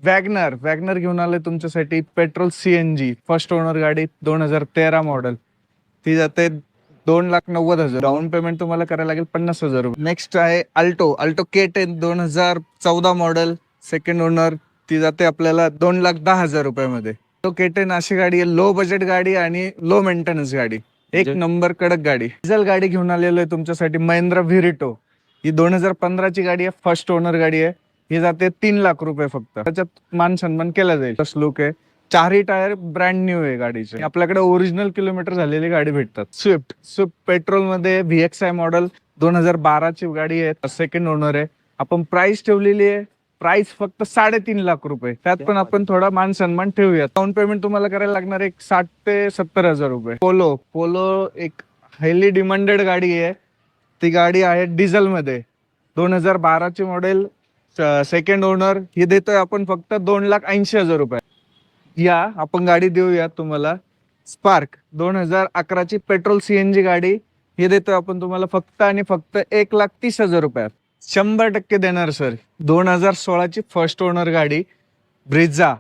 WagonR WagonR घेऊन आले तुमच्यासाठी. पेट्रोल CNG फर्स्ट ओनर गाडी 2013 मॉडेल. ती जाते 2,90,000. डाऊन पेमेंट तुम्हाला करायला लागेल 50,000 रुपये. नेक्स्ट आहे Alto K10 2014 model second owner. ती जाते आपल्याला 2,10,000 रुपयामध्ये. K10 अशी गाडी आहे, लो बजेट गाडी आणि लो मेंटेनन्स गाडी, एक नंबर कडक गाडी. डिझेल गाडी घेऊन आलेलो आहे तुमच्यासाठी, महिंद्रा व्हिरिटो. ही 2015 ची गाडी आहे, फर्स्ट ओनर गाडी आहे. ही जाते 3,00,000 रुपये फक्त. त्याच्यात मान सन्मान केला जाईल. लुक आहे, चारही टायर ब्रँड न्यू आहे गाडीचे. आपल्याकडे ओरिजिनल किलोमीटर झालेली गाडी भेटतात. स्विफ्ट पेट्रोल मध्ये VXI मॉडेल 2012 ची गाडी आहे, सेकंड ओनर आहे. आपण प्राइस ठेवलेली आहे, प्राइस फक्त 3.5 लाख रुपये. त्यात पण आपण थोडा मान सन्मान ठेवूया. डाऊन पेमेंट तुम्हाला करायला लागणार एक 60,000 ते 70,000 रुपये. पोलो एक हायली डिमांडेड गाडी आहे. ती गाडी आहे डिझेल मध्ये, 2012 ची मॉडेल, सेकंड ओनर. ही देतोय आपण फक्त 2,80,000 रुपये. या आपण गाडी देऊया तुम्हाला. स्पार्क 2011 ची पेट्रोल CNG गाडी. हे देतोय आपण तुम्हाला फक्त आणि फक्त 1,30,000 रुपयात. 100% देणार सर. 2016 ची फर्स्ट ओनर गाडी ब्रिझा,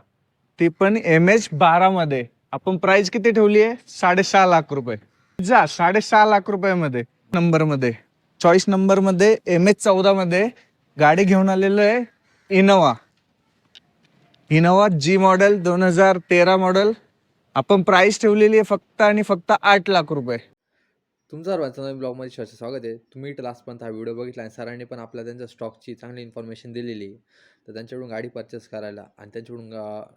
ती पण MH12 मध्ये. आपण प्राइस किती ठेवली आहे? 6.5 लाख रुपये. ब्रिझा 6.5 लाख रुपयामध्ये. नंबर मध्ये, चॉईस नंबर मध्ये MH14 मध्ये गाडी घेऊन आलेलो आहे. Innova G model 2013 model. आपण प्राइस ठेवलेली आहे फक्त आणि फक्त 8 लाख रुपये. तुमचं सर्वांचं नवीन ब्लॉगमध्ये सहर्ष स्वागत आहे. तुम्ही लास्टपर्यंत हा व्हिडिओ बघितला आणि सरांनी पण आपल्या त्यांच्या स्टॉकची चांगली इन्फॉर्मेशन दिलेली आहे. तर त्यांच्याकडून गाडी परचेस करायला आणि त्यांच्याकडून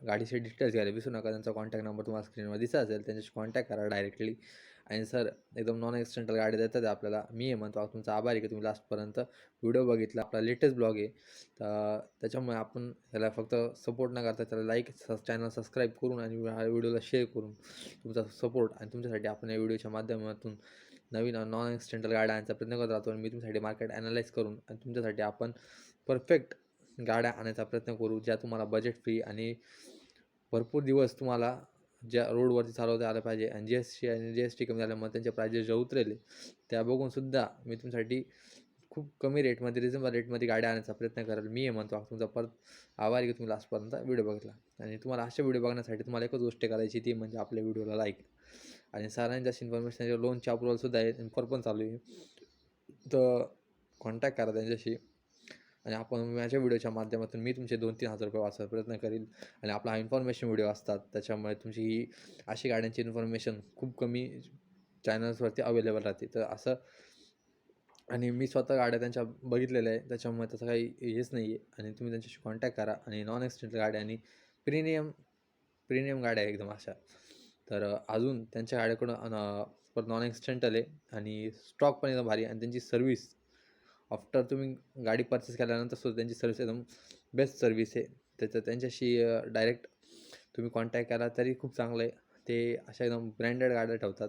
गाडीचे डिटेल्स घ्यायला विसरू नका. त्यांचा कॉन्टॅक्ट नंबर तुम्हाला स्क्रीनवर दिसत असेल, त्यांच्याशी कॉन्टॅक्ट करा डायरेक्टली. आणि सर एकदम नॉन एक्सिडेंटल गाडी देतात आपल्याला. मी हे म्हणतो तुमचा आभारी की तुम्ही लास्टपर्यंत व्हिडिओ बघितला. आपला लेटेस्ट ब्लॉग आहे, तर त्याच्यामुळे आपण त्याला फक्त सपोर्ट न करता त्याला लाईक, चॅनल सबस्क्राईब करून आणि व्हिडिओला शेअर करून तुमचा सपोर्ट आणि तुमच्यासाठी आपण या व्हिडिओच्या माध्यमातून नवीन नॉन एक्सिडेंटल गाड्या आणायचा प्रयत्न करत राहतो. आणि मी तुमच्यासाठी मार्केट ॲनालाइज करून आणि तुमच्यासाठी आपण परफेक्ट गाड्या आणायचा प्रयत्न करू, ज्या तुम्हाला बजेट फ्री आणि भरपूर दिवस तुम्हाला ज्या रोडवरती चालवता आलं पाहिजे. आणि GST कमी झाल्यामुळे त्यांचे प्राइजेस जे उतरले त्या बघूनसुद्धा मी तुमच्यासाठी खूप कमी रेटमध्ये, रिजनेबल रेटमध्ये गाड्या आणण्याचा प्रयत्न करेल. मी हे म्हणतो तुमचा परत आभारी की तुम्ही लास्टपर्यंत व्हिडिओ बघितला. आणि तुम्हाला अशा व्हिडिओ बघण्यासाठी तुम्हाला एकच गोष्ट करायची, ती म्हणजे आपल्या व्हिडिओला लाईक. आणि सरांनी जास्त इन्फॉर्मेशन, लोनची अप्रुव्हलसुद्धा आहे, ऑफर पण चालू आहे, तर कॉन्टॅक्ट करा त्यांच्याशी. आणि आपण माझ्या व्हिडिओच्या माध्यमातून मी तुमचे 2-3 हजार रुपये वाचवायचा प्रयत्न करील. आणि आपला हा इन्फॉर्मेशन व्हिडिओ असतात, त्याच्यामुळे तुमची ही अशी गाड्यांची इन्फॉर्मेशन खूप कमी चॅनल्सवरती अवेलेबल राहते. तर असं, आणि मी स्वतः गाड्या त्यांच्या बघितलेल्या आहे, त्याच्यामुळे त्याचं काही हेच नाही आहे. आणि तुम्ही त्यांच्याशी कॉन्टॅक्ट करा. आणि नॉन एक्सिडेंटल गाड्या आणि प्रीमियम गाड्या एकदम अशा. तर अजून त्यांच्या गाड्याकडून परत नॉन एक्सिडेंटल आहे आणि स्टॉक पण एकदम भारी. आणि त्यांची सर्व्हिस आफ्टर तुम्ही गाडी परचेस केल्यानंतर सुद्धा त्यांची सर्व्हिस एकदम बेस्ट सर्व्हिस आहे. त्यांच्याशी डायरेक्ट तुम्ही कॉन्टॅक्ट केला तरी खूप चांगलं आहे. ते अशा एकदम ब्रँडेड गाड्या ठेवतात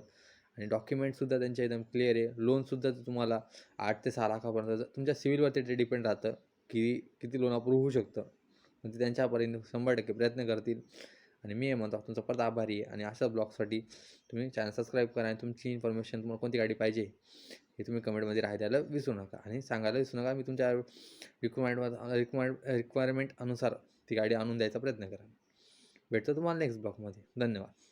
आणि डॉक्युमेंटसुद्धा त्यांचे एकदम क्लिअर आहे. लोनसुद्धा तुम्हाला 8 ते 6 लाखापर्यंत, तुमच्या सिव्हिलवरती ते डिपेंड राहतं की किती लोन अप्रूव्ह होऊ शकतं. पण ते त्यांच्यापर्यंत 100% प्रयत्न करतील. आणि मी हे म्हणतो तुमचा परत आभारी आहे. आणि अशा ब्लॉगसाठी तुम्ही चॅनल सबस्क्राईब करा. आणि तुमची इन्फॉर्मेशन, तुम्हाला कोणती गाडी पाहिजे हे तुम्ही कमेंटमध्ये द्यायला विसरू नका. आणि सांगायला विसरू नका, मी तुमच्या रिक्वायरमेंट अनुसार ती गाडी आणून द्यायचा प्रयत्न करा. भेटतो तुम्हाला नेक्स्ट ब्लॉगमध्ये. धन्यवाद.